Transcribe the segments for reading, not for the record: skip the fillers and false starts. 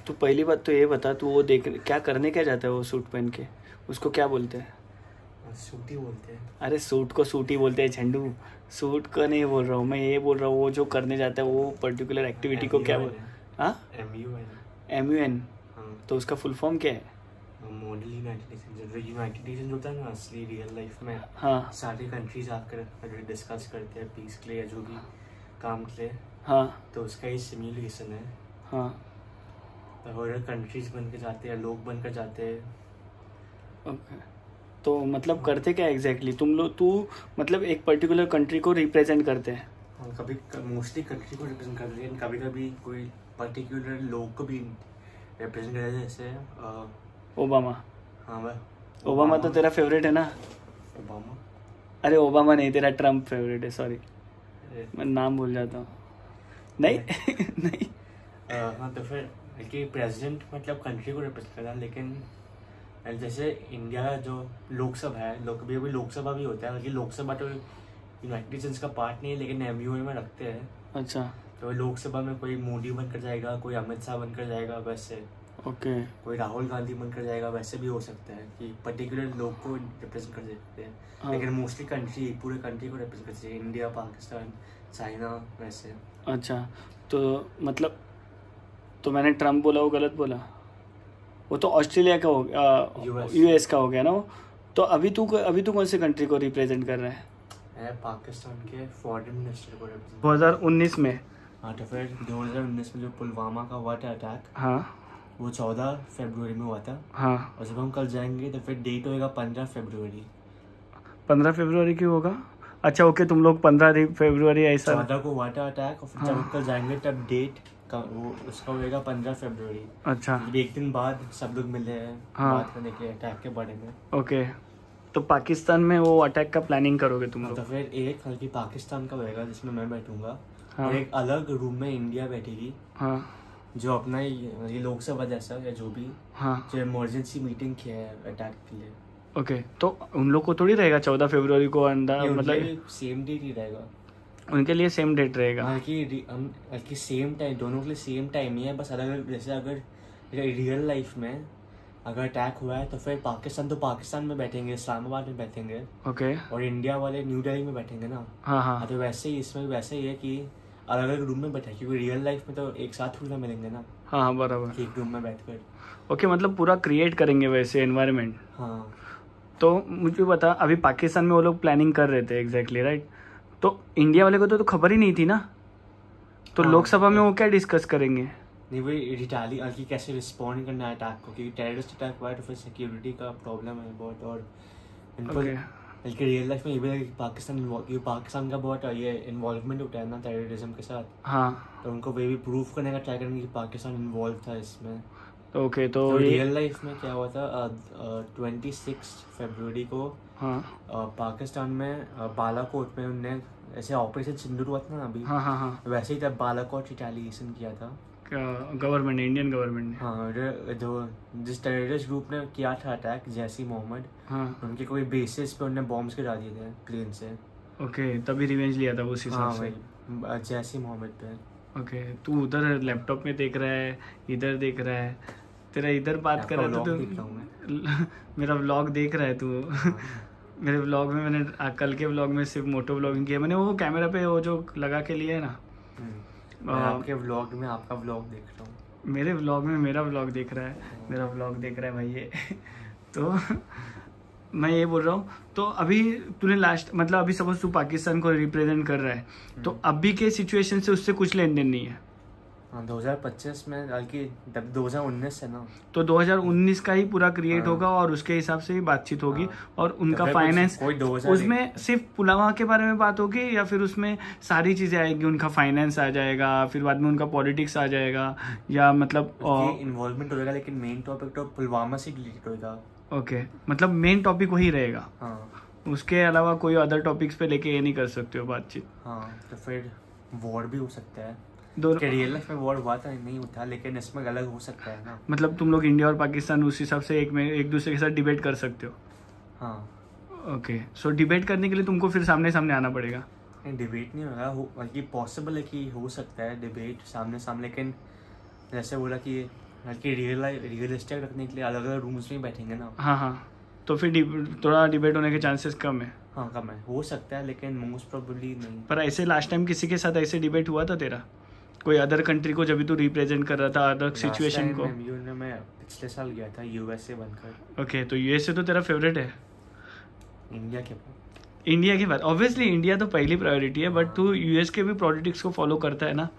तो पहली बात तो ये बता, तू वो देख क्या करने क्या जाता है वो सूट पहन के, उसको क्या बोलते हैं? सूट ही बोलते हैं। अरे सूट को सूट ही बोलते हैं झंडू, सूट का नहीं बोल रहा हूँ मैं, ये बोल रहा हूँ वो जो करने जाता है वो पर्टिकुलर एक्टिविटी को क्या बोल? हाँ MUN। हाँ, तो उसका फुल फॉर्म क्या है? मॉडल यूनाइटेड नेशंस होता है ना असली रियल लाइफ में। हाँ सारी कंट्रीज आकर डिस्कस करते हैं पीस के लिए या जो भी काम के लिए। हाँ तो उसका ही सिमुलेशन है। हाँ। और कंट्रीज बन के जाते हैं, लोग बनकर जाते हैं। ओके, तो मतलब करते क्या एग्जैक्टली तुम लोग? तू मतलब एक पर्टिकुलर कंट्री को रिप्रेजेंट करते हैं? कभी मोस्टली कंट्री को रिप्रेजेंट कर रहे हैं, कभी कभी कोई पर्टिकुलर लोग को भी रिप्रेजेंट कर रहे हैं, जैसे ओबामा। हाँ भाई, ओबामा तो तेरा फेवरेट है ना? ओबामा। अरे ओबामा नहीं, तेरा ट्रम्प फेवरेट है, सॉरी मैं नाम भूल जाता हूँ। नहीं नहीं। हाँ, तो फिर कि प्रेसिडेंट मतलब कंट्री को रिप्रेजेंट कर रहा है, लेकिन जैसे इंडिया जो लोकसभा है, अभी लोकसभा भी होता है, बल्कि लोकसभा तो यूनाइटेड नेशंस का पार्ट नहीं है, लेकिन MUN में रखते हैं। अच्छा, तो लोकसभा में कोई मोदी बनकर जाएगा, कोई अमित शाह बनकर जाएगा, वैसे ओके कोई राहुल गांधी बनकर जाएगा, वैसे भी हो सकता है कि पर्टिकुलर लोग को रिप्रेजेंट कर सकते हैं। हाँ। लेकिन मोस्टली पूरे कंट्री को रिप्रेजेंट करते हैं, इंडिया, पाकिस्तान, चाइना, वैसे। अच्छा, तो मतलब तो मैंने ट्रम्प बोला वो गलत बोला? वो तो ऑस्ट्रेलिया का हो गया, US का हो गया ना वो। तो अभी तू कौन से कंट्री को रिप्रेजेंट कर रहा है? पाकिस्तान के फॉरेन मिनिस्टर को रिप्रेजेंट 2019 में। हाँ, तो फिर 2019 में जो पुलवामा का हुआ था अटैक, हाँ वो 14 फरवरी में हुआ था। हाँ। और जब हम कल जाएंगे तो फिर डेट होएगा 15 फरवरी। 15 फरवरी की होगा? अच्छा ओके, तुम लोग 15 फरवरी ऐसा 14 को हुआ था अटैक, और फिर जब हम कल जाएंगे तब डेट का वो उसका होएगा 15 फरवरी। अच्छा, एक दिन बाद सब लोग मिले हैं बात करने के लिए अटैक के बारे में। ओके, तो पाकिस्तान में वो अटैक का प्लानिंग करोगे तुम लोग? तो फिर एक हल्की पाकिस्तान का होएगा जिसमें मैं बैठूंगा, हाँ। और एक अलग रूम में इंडिया बैठेगी, हाँ जो अपना ये लोकसभा जैसा या जो भी, हाँ। जो इमरजेंसी मीटिंग किया है अटैक के लिए। ओके, तो उन लोग को थोड़ी रहेगा 14 फरवरी को मतलब सेम डेट ही रहेगा, उनके लिए सेम डेट रहेगा? बल्कि सेम टाइम, दोनों के लिए सेम टाइम ही है, बस अलग अलग। जैसे अगर रियल लाइफ में अगर अटैक हुआ है तो फिर पाकिस्तान में बैठेंगे, इस्लामाबाद में बैठेंगे। ओके। और इंडिया वाले न्यू दिल्ली में बैठेंगे ना। हाँ हाँ। तो वैसे ही इसमें वैसे ही है कि अलग अलग रूम में बैठे, क्योंकि रियल लाइफ में तो एक साथ थोड़ा मिलेंगे ना। हाँ हाँ बराबर। एक रूम में बैठकर। ओके, मतलब पूरा क्रिएट करेंगे वैसे एनवायरनमेंट। हाँ, तो मुझे बता, अभी पाकिस्तान में वो लोग प्लानिंग कर रहे थे एग्जैक्टली राइट, तो इंडिया वाले को तो खबर ही नहीं थी ना, तो हाँ, लोकसभा में वो क्या डिस्कस करेंगे? नहीं, वही कैसे रिस्पॉन्ड करना है अटैक को, क्योंकि टेररिस्ट अटैक हुआ है तो फिर सिक्योरिटी का प्रॉब्लम है बहुत। और बल्कि रियल लाइफ में ये भी है कि पाकिस्तान का बहुत ये इन्वॉल्वमेंट होता है ना टेररिज्म के साथ। हाँ, तो उनको वे भी प्रूफ करने का ट्राई करेंगे कि पाकिस्तान इन्वॉल्व था इसमें। ओके, तो रियल लाइफ में क्या हुआ था, 26 फरवरी को हाँ पाकिस्तान में बालाकोट में उनने ऐसे ऑपरेशन सिंदूर हुआ था ना अभी। हाँ हाँ हाँ। वैसे ही तब बालाकोट रिटेलिएशन किया था गवर्नमेंट ने, इंडियन गवर्नमेंट ने। हाँ, जो जिस टेररिस्ट ग्रुप ने किया था अटैक, जैसी मोहम्मद, हाँ, उनके कोई बेसिस पे उन्होंने बॉम्ब्स गिरा दिए थे प्लेन से। ओके, तभी रिवेंज लिया था उस हिसाब से। हाँ, जैसी मोहम्मद पे। ओके, तू उधर लैपटॉप में देख रहा है, इधर देख रहा है, तेरा इधर बात कर रहा था तो मेरा व्लॉग देख रहा है तू। मेरे व्लॉग में मैंने कल के व्लॉग में सिर्फ मोटो व्लॉगिंग किया मैंने, वो कैमरा पे वो जो लगा के लिए है ना। मैं आपके व्लॉग में आपका व्लॉग देख रहा हूँ। मेरे व्लॉग में मेरा व्लॉग देख रहा है, मेरा व्लॉग देख रहा है भाई ये। तो मैं ये बोल रहा हूँ, तो अभी तूने लास्ट मतलब अभी सपोज तू पाकिस्तान को रिप्रेजेंट कर रहा है, तो अभी के सिचुएशन से उससे कुछ लेन देन नहीं है? हाँ, 2025 में, बल्कि 2019 है ना, तो 2019 का ही पूरा क्रिएट होगा और उसके हिसाब से ही बातचीत होगी। और उनका फाइनेंस, उसमें सिर्फ पुलवामा के बारे में बात होगी या फिर उसमें सारी चीजें आएगी? उनका फाइनेंस आ जाएगा, फिर बाद में उनका पॉलिटिक्स आ जाएगा, या मतलब इन्वॉल्वमेंट होगा, लेकिन मेन टॉपिक तो पुलवामा से रिलेटेड होगा। ओके, मतलब मेन टॉपिक वही रहेगा। हाँ, उसके अलावा कोई अदर टॉपिक्स पे लेके ये नहीं कर सकते हो बातचीत? हाँ, तो फिर वॉर भी हो सकता है। दोनों रियल लाइफ में वॉर हुआ था नहीं होता, लेकिन इसमें अलग हो सकता है ना। मतलब तुम लोग इंडिया और पाकिस्तान उस हिसाब से एक दूसरे के साथ डिबेट कर सकते हो? हाँ। ओके, सो डिबेट करने के लिए तुमको फिर सामने सामने आना पड़ेगा? नहीं, डिबेट नहीं होगा, बल्कि पॉसिबल है कि हो सकता है डिबेट सामने सामने, लेकिन जैसे बोला कि बल्कि रियलिस्टिक रखने के लिए अलग अलग रूम्स में बैठेंगे ना। हाँ हाँ, तो फिर थोड़ा डिबेट होने के चांसेस कम है। हाँ कम है, हो सकता है लेकिन मोस्ट प्रोबेबली नहीं। पर ऐसे लास्ट टाइम किसी के साथ ऐसे डिबेट हुआ था तेरा, कोई अदर कंट्री को जब भी तू रिप्रेजेंट कर रहा था अदर सिचुएशन को? मैं पिछले साल गया था यूएसए बनकर। ओके, तो यूएसए तो तेरा फेवरेट है? इंडिया के बाद इंडिया की बात ऑब्वियसली, इंडिया तो पहली प्रायोरिटी है, बट तू यूएस के भी पॉलिटिक्स को फॉलो करता है ना?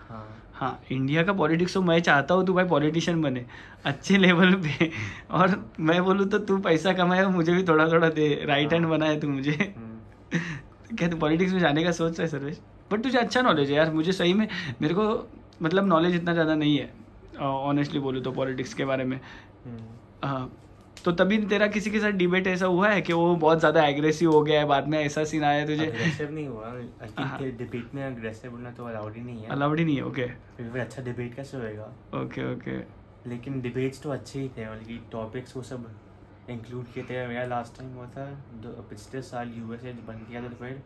हाँ, इंडिया का पॉलिटिक्स तो मैं चाहता हूँ तू भाई पॉलिटिशियन बने अच्छे लेवल पे, और मैं बोलूँ तो तू पैसा कमाए और मुझे भी थोड़ा थोड़ा दे, राइट हैंड बना है तू मुझे। क्या तू पॉलिटिक्स में जाने का सोच रहा है सर्वेश? बट तुझे अच्छा नॉलेज है यार, मुझे सही में, मेरे को मतलब नॉलेज इतना ज़्यादा नहीं है ऑनेस्टली बोलूँ तो पॉलिटिक्स के बारे में। तो तभी तेरा किसी के साथ डिबेट ऐसा हुआ है कि वो बहुत ज़्यादा एग्रेसिव हो गया है, बाद में ऐसा सीन आया तुझे? एग्रेसिव नहीं हुआ, डिबेट में एग्रेसिव बोलना तो अलाउड ही नहीं है। अलाउड ही नहीं है? ओके, फिर अच्छा डिबेट कैसे होएगा? Okay okay. लेकिन डिबेट्स तो अच्छे ही थे, बल्कि टॉपिक्स वो सब इंक्लूड किए थे। मेरा लास्ट टाइम हुआ था पिछले साल यूएसए बन गया था, तो फिर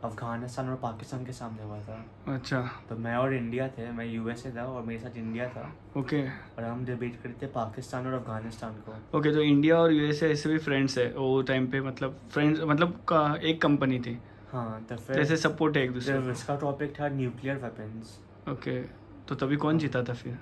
अफगानिस्तान और पाकिस्तान के सामने हुआ था। अच्छा, तो मैं और इंडिया थे, मैं यूएसए था और मेरे साथ इंडिया था। ओके। और हम डिबेट करते थे पाकिस्तान और अफगानिस्तान को। ओके, तो इंडिया और यूएसए ऐसे भी फ्रेंड्स है वो टाइम पे, मतलब फ्रेंड्स मतलब एक कंपनी थी? हाँ, तो फिर जैसे सपोर्ट है एक दूसरे को। इसका टॉपिक था न्यूक्लियर वेपन्स। ओके, तो तभी कौन जीता था फिर?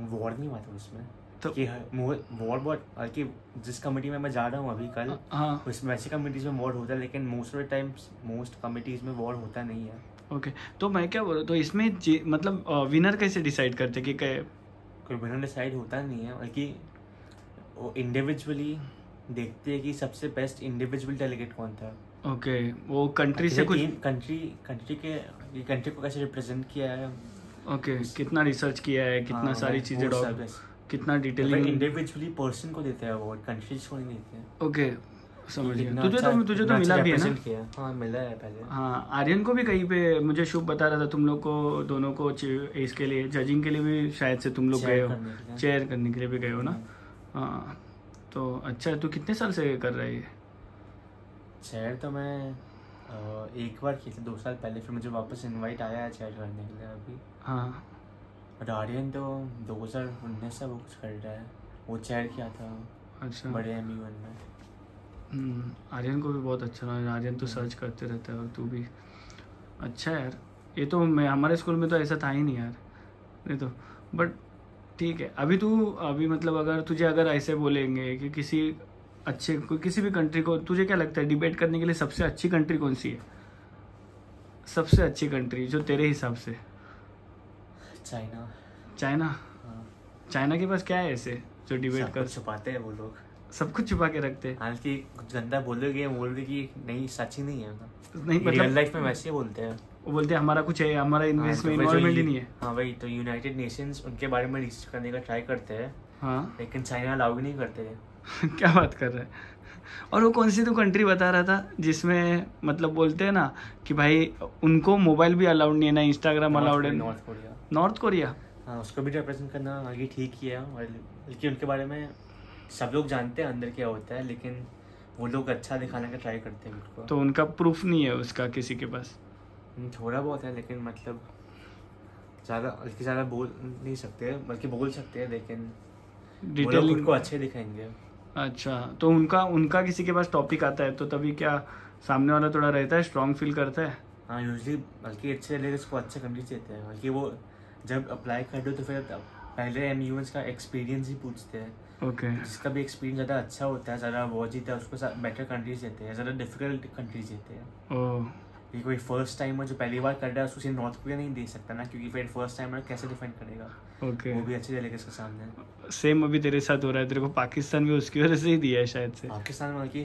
वॉर नहीं हुआ था उसमें तो कि वॉर बहुत, कि जिस कमेटी में मैं जा रहा हूँ अभी कल, हाँ, उसमें वैसी कमेटीज में वॉर होता है, लेकिन most of the times most committees में वॉर होता नहीं है। ओके, तो मैं क्या बोल रहा हूँ, तो इसमें मतलब विनर कैसे डिसाइड करते कि कोई विनर डिसाइड होता नहीं है, बल्कि वो इंडिविजुअली देखते हैं कि सबसे बेस्ट इंडिविजुअल डेलीगेट कौन था। ओके, वो कंट्री से कुछ कंट्री को कैसे रिप्रेजेंट किया है। ओके, कितना रिसर्च किया है, कितना सारी चीज़ें, कितना डिटेलिंग। इंडिविजुअली पर्सन को देते हैं वो, कंट्रीज को नहीं देते हैं। ओके, समझ गया। तुझे तो मिला भी है ना? हाँ, मिला है पहले। हाँ, आर्यन को भी कहीं पे मुझे शुभ बता रहा था, तुम लोग को दोनों को इसके लिए जजिंग के लिए भी शायद से तुम लोग गए हो, चेयर करने के लिए भी गए हो ना? हाँ, तो अच्छा है। तू कितने साल से कर रहा है ये चेयर? तो मैं एक बार की थी 2 साल पहले, फिर मुझे वापस इनवाइट आया है चेयर करने के लिए अभी। हाँ, और आर्यन तो 2019 से वो कुछ कर रहा है, वो चेयर किया था। अच्छा, बड़े MUN में। आर्यन को भी बहुत अच्छा लगा। आर्यन तो सर्च करते रहता है, और तू भी अच्छा है यार। ये तो मैं, हमारे स्कूल में तो ऐसा था ही नहीं यार, नहीं तो। बट ठीक है, अभी मतलब अगर ऐसे बोलेंगे कि किसी भी कंट्री को, तुझे क्या लगता है डिबेट करने के लिए सबसे अच्छी कंट्री कौन सी है? सबसे अच्छी कंट्री जो तेरे हिसाब से? चाइना? हाँ। चाइना के पास क्या है ऐसे जो डिबेट कर? छुपाते हैं वो लोग, सब कुछ छुपा के रखते हैं। हालांकि कुछ गंदा बोलोगे, बोल कि नहीं, सच ही नहीं है, नहीं मतलब रियल लाइफ में वैसे ही बोलते हैं। वो बोलते हैं हमारा कुछ है, हमारा इसमें इन्वॉल्वमेंट ही नहीं है। हाँ वही तो, यूनाइटेड नेशंस उनके बारे में रिसर्च करने का ट्राई करते हैं। हाँ, लेकिन चाइना अलाउ नहीं करते हैं। क्या बात कर रहा है? और वो कौन सी तो कंट्री बता रहा था जिसमें मतलब बोलते हैं ना कि भाई उनको मोबाइल भी अलाउड नहीं है, ना इंस्टाग्राम अलाउड है? North Korea. हाँ, उसको भी रिप्रेजेंट करना आगे ठीक ही है, बल्कि उनके बारे में सब लोग जानते हैं अंदर क्या होता है, लेकिन वो लोग अच्छा दिखाने का ट्राई करते हैं उनको। तो उनका प्रूफ नहीं है उसका किसी के पास? थोड़ा बहुत है, लेकिन मतलब ज़्यादा बोल नहीं सकते, बल्कि बोल सकते हैं, लेकिन डिटेलिंग को अच्छे दिखाएंगे। अच्छा, तो उनका किसी के पास टॉपिक आता है तो तभी क्या सामने वाला थोड़ा रहता है, स्ट्रॉन्ग फील करता है? हाँ, यूजली बल्कि अच्छे लेडीज को अच्छे कंट्रीज देते हैं, बल्कि वो जब अप्लाई कर दो तो फिर पहले MUN का एक्सपीरियंस ही पूछते हैं। ओके, जिसका भी एक्सपीरियंस ज़्यादा अच्छा होता है, ज़्यादा वो जीता है, उसको बेटर कंट्रीज देते हैं, ज़्यादा डिफिकल्ट कंट्रीज देते हैं। ओह, ये कोई फर्स्ट टाइमर जो पहली बार कर रहा है उसको सिर्फ नॉर्थ कोरिया नहीं दे सकता ना, क्योंकि फिर फर्स्ट टाइमर कैसे डिफेंड करेगा? ओके, वो भी अच्छे डेलीगेट्स के सामने। सेम अभी तेरे साथ हो रहा है, तेरे को पाकिस्तान भी उसकी वजह से ही दिया है शायद से। पाकिस्तान में की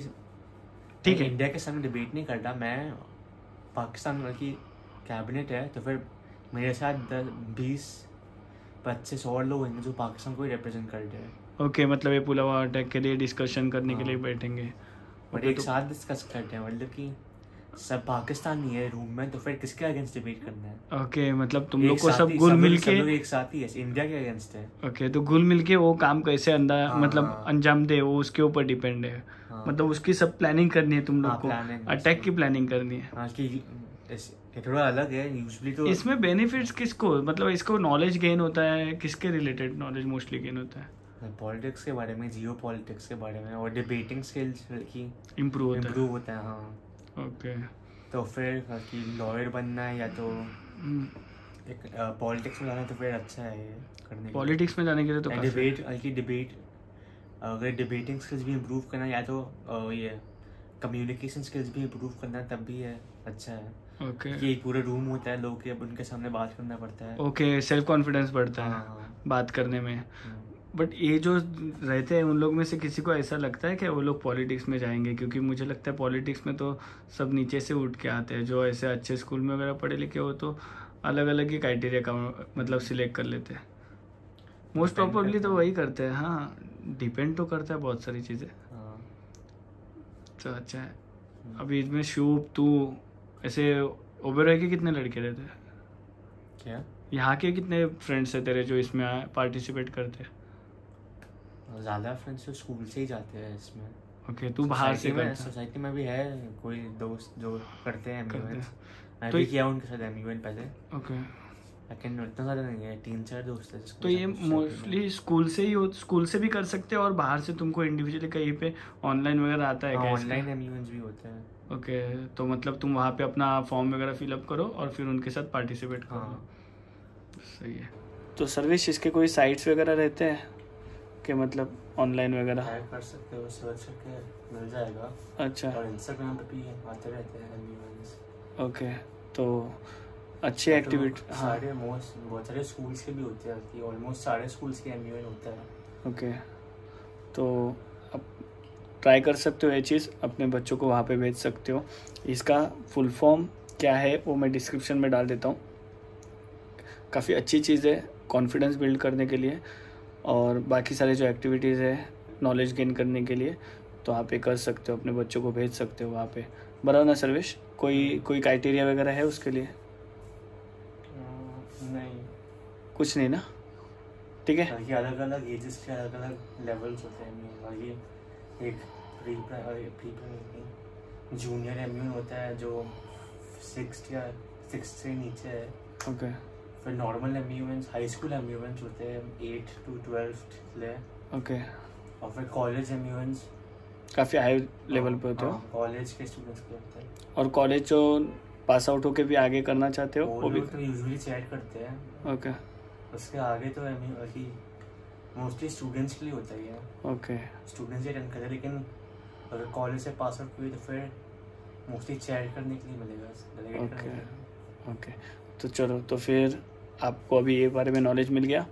ठीक है, इंडिया के सामने डिबेट नहीं करता मैं, पाकिस्तान की कैबिनेट है, तो फिर मेरे साथ 20-25 और लोग होंगे जो पाकिस्तान को ही रिप्रेजेंट कर रहे हैं। ओके, मतलब ये पुलवामा अटैक के लिए डिस्कशन करने के लिए बैठेंगे और एक साथ डिस्कस करते हैं, मतलब कि सब पाकिस्तान नहीं है रूम में, तो फिर किसके अगेंस्ट डिबेट करना है? ओके, मतलब तुम लोग को सब गुल मिल के एक साथ ही है, इंडिया के अगेंस्ट है। ओके, तो गुल मिल के वो काम कैसे मतलब अंजाम दे, वो उसके ऊपर डिपेंड है। मतलब उसकी सब प्लानिंग करनी है तुम लोग को, अटैक की प्लानिंग करनी है। ये थोड़ा अलग है यूजुअली तो। इसमें बेनिफिट्स किसको, मतलब इसको नॉलेज गेन होता है, किसके रिलेटेड नॉलेज मोस्टली गेन होता है? पॉलिटिक्स के बारे में, जियो पॉलिटिक्स के बारे में, और डिबेटिंग स्किल्स की इम्प्रूव होता है। हाँ ओके। तो फिर कि लॉयर बनना है या तो एक पॉलिटिक्स में जाना है तो फिर अच्छा है ये करने। पॉलिटिक्स में जाने के लिए तो डिबेट अगर डिबेटिंग स्किल्स भी इम्प्रूव करना है या तो ये कम्युनिकेशन स्किल्स भी इम्प्रूव करना है तब भी है अच्छा है। ओके। कि एक पूरा रूम होता है लोग के, अब उनके सामने बात करना पड़ता है। ओके, सेल्फ कॉन्फिडेंस बढ़ता है बात करने में। बट ये जो रहते हैं उन लोग में से किसी को ऐसा लगता है कि वो लोग पॉलिटिक्स में जाएंगे? क्योंकि मुझे लगता है पॉलिटिक्स में तो सब नीचे से उठ के आते हैं, जो ऐसे अच्छे स्कूल में वगैरह पढ़े लिखे हो तो अलग अलग ही क्राइटेरिया का मतलब सिलेक्ट कर लेते हैं। मोस्ट प्रॉब्ली तो वही करते हैं। हाँ, डिपेंड तो करता है बहुत सारी चीज़ें। तो अच्छा है। अभी इसमें शुभ तू ऐसे ओबेरॉय के कितने लड़के रहते हैं? क्या यहाँ के कितने फ्रेंड्स है तेरे जो इसमें पार्टिसिपेट करते हैं? ज़्यादा फ्रेंड्स तो स्कूल से ही जाते हैं इसमें। ओके, तू बाहर से करता है? सोसाइटी में भी है कोई दोस्त जो करते हैं एमयूएन। मैं तो भी किया उनके साथ एमयूएन पहले। ओके। लेकिन उतना ज़्यादा नहीं है, 3-4 दोस्त है। तो ये मोस्टली स्कूल से ही हो, स्कूल से भी कर सकते हो और बाहर से तुमको इंडिविजुअली कहीं पे ऑनलाइन वगैरह आता है क्या? ऑनलाइन एमयूएन भी होता है। ओके, तो मतलब तुम वहाँ पे अपना फॉर्म वगैरह फिलअप करो और फिर उनके साथ पार्टिसिपेट करो। हाँ सही है। तो सर्विस इसके कोई साइट्स वगैरह रहते हैं कि मतलब ऑनलाइन वगैरह? कर सकते हो, सर्च करके मिल जाएगा। अच्छा। और इंस्टाग्राम पे भी आते रहते हैं एमयूएन्स। ओके, तो अच्छी एक्टिविटी। हाँ, सारे बहुत सारे स्कूल्स के भी होते हैं, ऑलमोस्ट सारे स्कूल्स के एमयूएन होता है। ओके, तो अब ट्राई कर सकते हो ये चीज़, अपने बच्चों को वहाँ पे भेज सकते हो। इसका फुल फॉर्म क्या है वो मैं डिस्क्रिप्शन में डाल देता हूँ। काफ़ी अच्छी चीज़ है कॉन्फिडेंस बिल्ड करने के लिए, और बाकी सारे जो एक्टिविटीज़ है नॉलेज गेन करने के लिए, तो आप ये कर सकते हो, अपने बच्चों को भेज सकते हो वहाँ पे। बराबर ना सर्वेश? कोई क्राइटेरिया वगैरह है उसके लिए? नहीं, कुछ नहीं ना? ठीक है। ये अलग अलग एजेस के अलग अलग लेवल्स होते हैं। और ये एक जूनियर एमयूएन होता है जो 6 से नीचे है। ओके। फिर नॉर्मल एमयूएन्स, हाई स्कूल एमयूएन्स होते हैं 8 to 12 ले। ओके। और फिर कॉलेज एमयूएन्स काफ़ी हाई लेवल पे होते हो? कॉलेज के स्टूडेंट्स के होते हैं। और कॉलेज जो पास आउट होके भी आगे करना चाहते हो वो भी तो यूजुअली चैट करते हैं। ओके। उसके आगे तो मोस्टली स्टूडेंट्स के लिए होता ही है। ओके। स्टूडेंट्स ही अटेंड करते हैं, लेकिन अगर कॉलेज से पास आउट हुई तो फिर मोस्टली चैट करने के लिए मिलेगा। ओके, तो चलो, तो फिर आपको अभी ये बारे में नॉलेज मिल गया।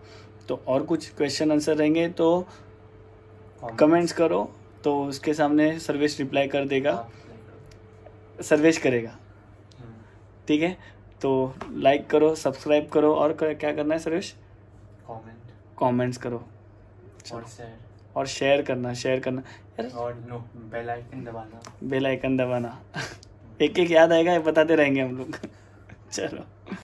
तो और कुछ क्वेश्चन आंसर रहेंगे तो कमेंट्स करो, तो उसके सामने सर्वेश रिप्लाई कर देगा, सर्वेश करेगा। ठीक है, तो लाइक करो, सब्सक्राइब करो, और क्या करना है सर्वेश? कमेंट्स करो और शेयर करना यार, और बेल आइकन दबाना। एक एक याद आएगा, बताते रहेंगे हम लोग। चलो।